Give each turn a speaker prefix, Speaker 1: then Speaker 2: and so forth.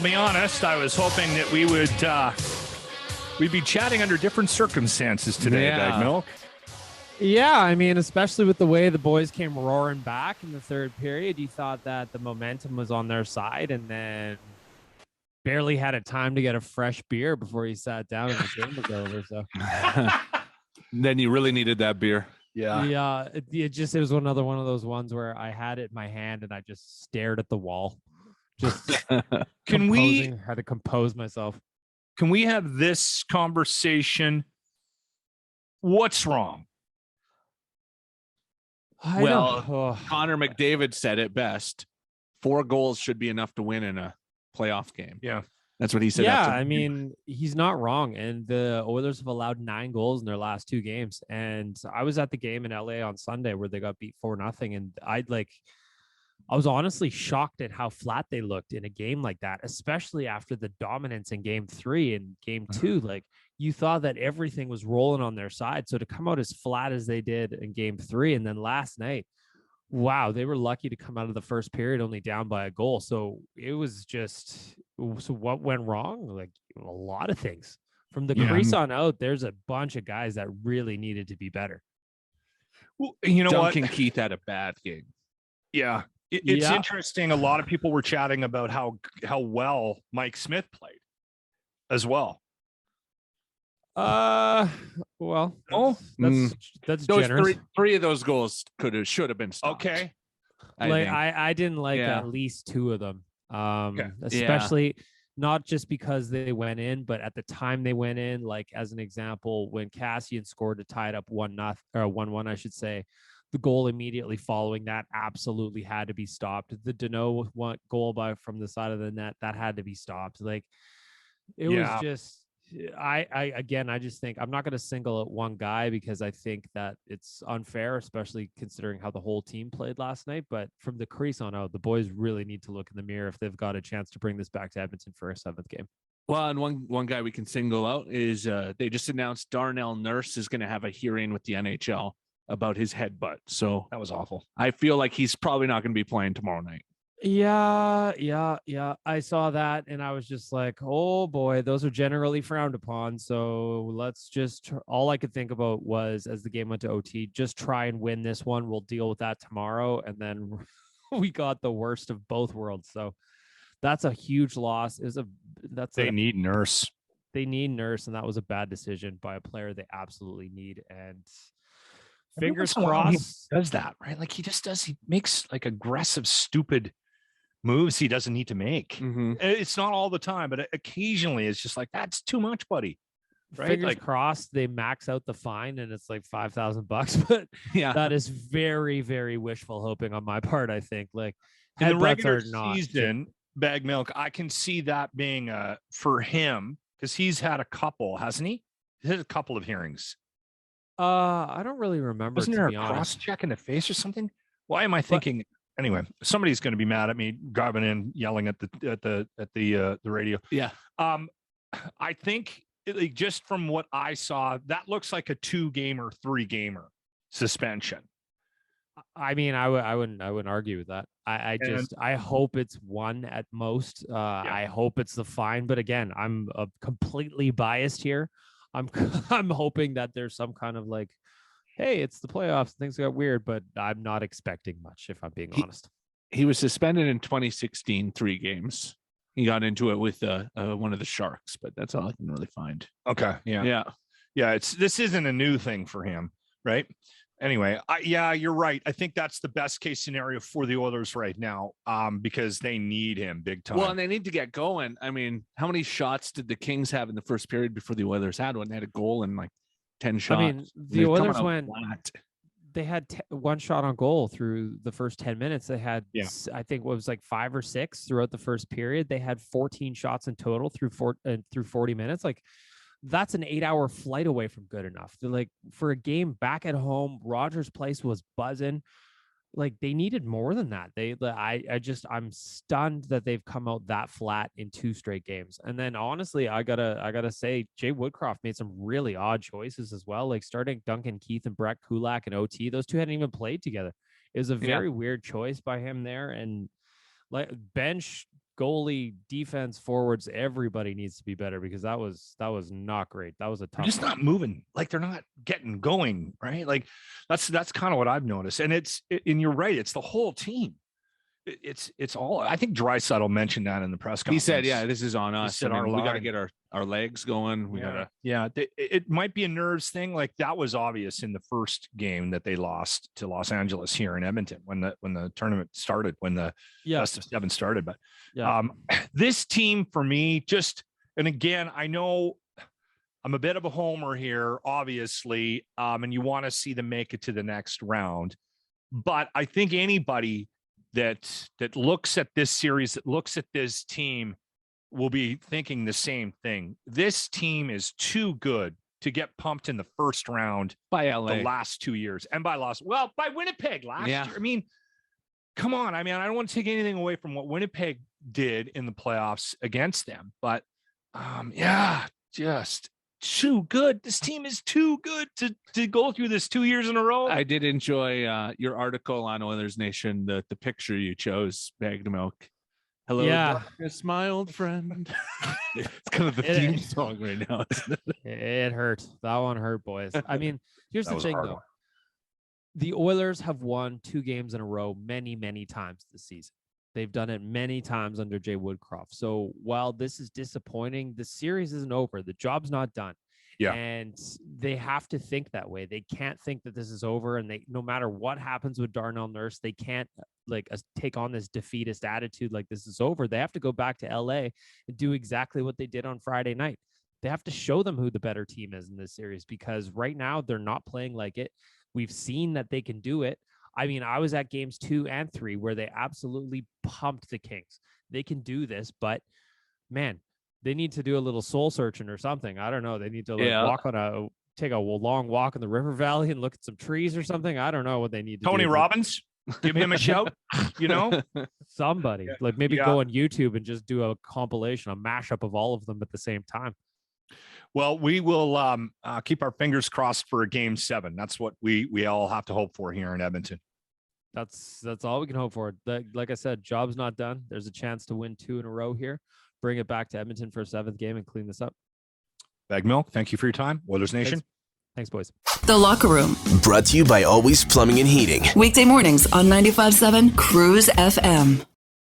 Speaker 1: I'll be honest, I was hoping that we would we'd be chatting under different circumstances today, Baggedmilk.
Speaker 2: Yeah, I mean, especially with the way the boys came roaring back in the third period, you thought that the momentum was on their side, and then barely had a time to get a fresh beer before he sat down and the game was over. So
Speaker 3: then you really needed that beer.
Speaker 2: Yeah. It was another one of those ones where I had it in my hand and I just stared at the wall. Just had to compose myself.
Speaker 1: Can we have this conversation? What's wrong?
Speaker 3: Connor McDavid said it best. 4 goals should be enough to win in a playoff game.
Speaker 1: Yeah.
Speaker 3: That's what he said.
Speaker 2: Yeah, I mean, he's not wrong. And the Oilers have allowed 9 goals in their last 2 games. And I was at the game in LA on Sunday where they got beat 4-0. And I was honestly shocked at how flat they looked in a game like that, especially after the dominance in game 3 and game 2. Like, you thought that everything was rolling on their side. So to come out as flat as they did in game 3, and then last night, wow, they were lucky to come out of the first period only down by a goal. So it was just, so what went wrong? Like, a lot of things. From the crease on out, there's a bunch of guys that really needed to be better.
Speaker 1: Well, you know
Speaker 3: Duncan
Speaker 1: what?
Speaker 3: Keith had a bad game.
Speaker 1: Yeah. It's interesting. A lot of people were chatting about how well Mike Smith played as well.
Speaker 2: Well, that's
Speaker 3: those
Speaker 2: generous.
Speaker 3: three of those goals should have been stopped.
Speaker 1: Okay.
Speaker 2: I didn't like at least 2 of them. Especially not just because they went in, but at the time they went in, like as an example, when Cassian scored to tie it up 1-1, I should say, the goal immediately following that absolutely had to be stopped. The Danault goal from the side of the net, that had to be stopped. Like, it was just, I just think I'm not going to single out one guy because I think that it's unfair, especially considering how the whole team played last night. But from the crease on out, the boys really need to look in the mirror if they've got a chance to bring this back to Edmonton for a 7th game.
Speaker 3: Well, and one guy we can single out is they just announced Darnell Nurse is going to have a hearing with the NHL about his headbutt. So
Speaker 1: that was awful.
Speaker 3: I feel like he's probably not going to be playing tomorrow night.
Speaker 2: Yeah. I saw that and I was just like, oh boy, those are generally frowned upon. So let's just, all I could think about was, as the game went to OT, just try and win this one. We'll deal with that tomorrow. And then we got the worst of both worlds. So that's a huge loss. They
Speaker 1: need Nurse.
Speaker 2: They need Nurse. And that was a bad decision by a player they absolutely need. And fingers crossed.
Speaker 1: He does that, right? Like, he makes like aggressive, stupid moves he doesn't need to make. It's not all the time, but occasionally it's just like, that's too much, buddy. Right?
Speaker 2: Fingers crossed they max out the fine and it's like $5,000, but that is very, very wishful hoping on my part. I think, like,
Speaker 1: in the regular season, Baggedmilk, I can see that being for him, because he's had a couple, hasn't he? He's had a couple of hearings.
Speaker 2: I don't really remember.
Speaker 1: Wasn't there a cross check in the face or something? Why am I thinking? Anyway, somebody's going to be mad at me driving in, yelling at the radio.
Speaker 3: Yeah.
Speaker 1: I think just from what I saw, that looks like a 2-gamer, 3-gamer suspension.
Speaker 2: I mean, I wouldn't argue with that. I hope it's 1 at most. I hope it's the fine. But again, I'm completely biased here. I'm hoping that there's some kind of like, hey, it's the playoffs, things got weird, but I'm not expecting much, if I'm being honest. He
Speaker 3: was suspended in 2016, 3 games. He got into it with one of the Sharks, but that's all I can really find.
Speaker 1: Okay. Yeah. This isn't a new thing for him, right? Anyway, you're right. I think that's the best case scenario for the Oilers right now, because they need him big time.
Speaker 3: Well, and they need to get going. I mean, how many shots did the Kings have in the first period before the Oilers had one? They had a goal and like 10 shots.
Speaker 2: I mean, the Oilers they had 1 shot on goal through the first 10 minutes. They had, I think, what was like 5 or 6 throughout the first period. They had 14 shots in total through 40 minutes. Like, that's an 8-hour flight away from good enough. They're like, for a game back at home, Rogers Place was buzzing. Like, they needed more than that. I'm stunned that they've come out that flat in 2 straight games. And then honestly, I gotta say, Jay Woodcroft made some really odd choices as well. Like starting Duncan Keith and Brett Kulak and OT. Those 2 hadn't even played together. It was a very weird choice by him there. And like bench goalie, defense, forwards, everybody needs to be better because that was not great. That was a tough.
Speaker 1: They're just not moving. Like they're not getting going, right? Like that's kind of what I've noticed. And and you're right. It's the whole team. It's all. I think Draisaitl mentioned that in the press conference.
Speaker 3: He said, "Yeah, this is on us.
Speaker 1: We
Speaker 3: got to get our legs going. We got to."
Speaker 1: It might be a nerves thing. Like that was obvious in the first game that they lost to Los Angeles here in Edmonton when the tournament started, when the best of 7 started. But this team for me, and again, I know I'm a bit of a homer here, obviously, and you want to see them make it to the next round. But I think anybody that looks at this series, that looks at this team, will be thinking the same thing. This team is too good to get pumped in the first round
Speaker 3: by LA
Speaker 1: the last 2 years, and by Winnipeg last year. I mean, come on. I mean, I don't want to take anything away from what Winnipeg did in the playoffs against them, but just too good. This team is too good to go through this 2 years in a row.
Speaker 3: I did enjoy your article on Oilers Nation, the picture you chose, Baggedmilk. Hello, darkness, my old friend. It's kind of the theme song right now.
Speaker 2: It hurt. That one hurt, boys. I mean, here's the thing, though. The Oilers have won 2 games in a row many, many times this season. They've done it many times under Jay Woodcroft. So while this is disappointing, the series isn't over. The job's not done.
Speaker 1: Yeah.
Speaker 2: And they have to think that way. They can't think that this is over. And no matter what happens with Darnell Nurse, they can't take on this defeatist attitude like this is over. They have to go back to LA and do exactly what they did on Friday night. They have to show them who the better team is in this series, because right now they're not playing like it. We've seen that they can do it. I mean, I was at games 2 and 3 where they absolutely pumped the Kings. They can do this, but man, they need to do a little soul searching or something. I don't know. They need to take a long walk in the river valley and look at some trees or something. I don't know what they need to do.
Speaker 1: Tony Robbins, give him a shout,
Speaker 2: somebody go on YouTube and just do a compilation, a mashup of all of them at the same time.
Speaker 1: Well, we will keep our fingers crossed for a game 7. That's what we all have to hope for here in Edmonton.
Speaker 2: That's all we can hope for. Like I said, job's not done. There's a chance to win 2 in a row here. Bring it back to Edmonton for a 7th game and clean this up.
Speaker 1: Baggedmilk, thank you for your time. Oilers Nation.
Speaker 2: Thanks, boys.
Speaker 4: The Locker Room.
Speaker 5: Brought to you by Always Plumbing and Heating.
Speaker 4: Weekday mornings on 95.7 Cruise FM.